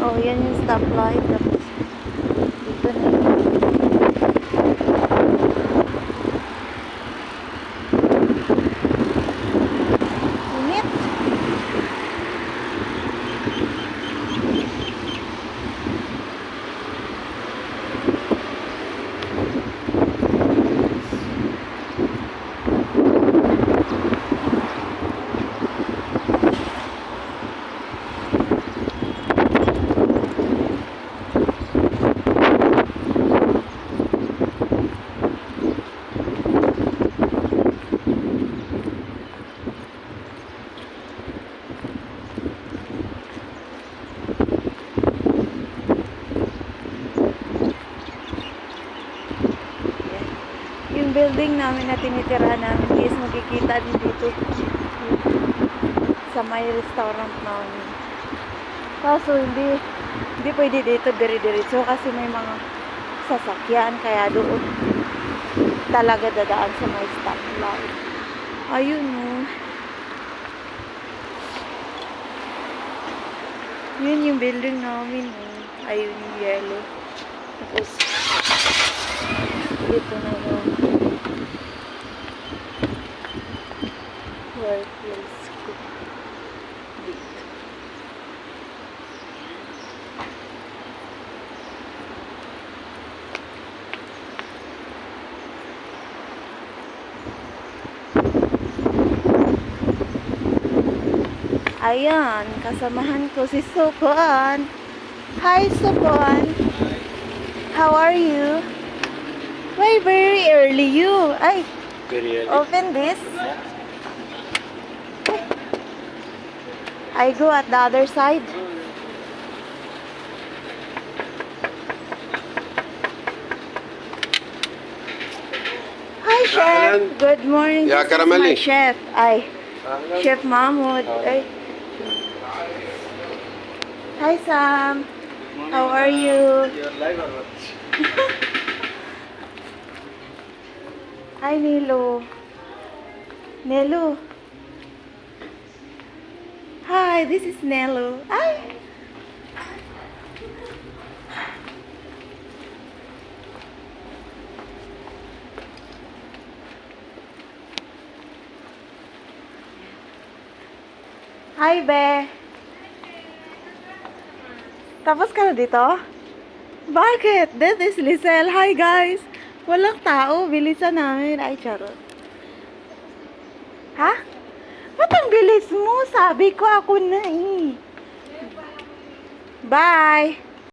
Oh, yan yung stoplight. Tapos, dito na yun. Init. Yung building namin na tinitirahan namin is makikita din dito sa may restaurant namin. Kaso hindi pwede dito dire-diretso kasi may mga sasakyan kaya doon talaga dadaan sa may stoplight. Ayun oh. Yun yung building namin oh. Ayun yung yellow. Tapos dito na yung workplace ko. Dito. Ayan, kasamahan ko si Supuan. Hi, Supuan. How are you? Why very early you? Ay, Very early. open this. I go at the other side. Hi, Chef. Good morning. Yeah, This is Karamali. my chef. Ay, Chef Mahmoud. Ay. Hi, Sam. How are you? You're live or what? Hi, Nilo. Nelo. Hi, this is Nelo. Ay. Hi, Be. Tapos ka na dito? Bakit? That is Lisel. Hi, guys. Walang tao. Bilisan namin. Ay, charot. Ha? Ba't ang bilis mo? Sabi ko ako na eh. Bye!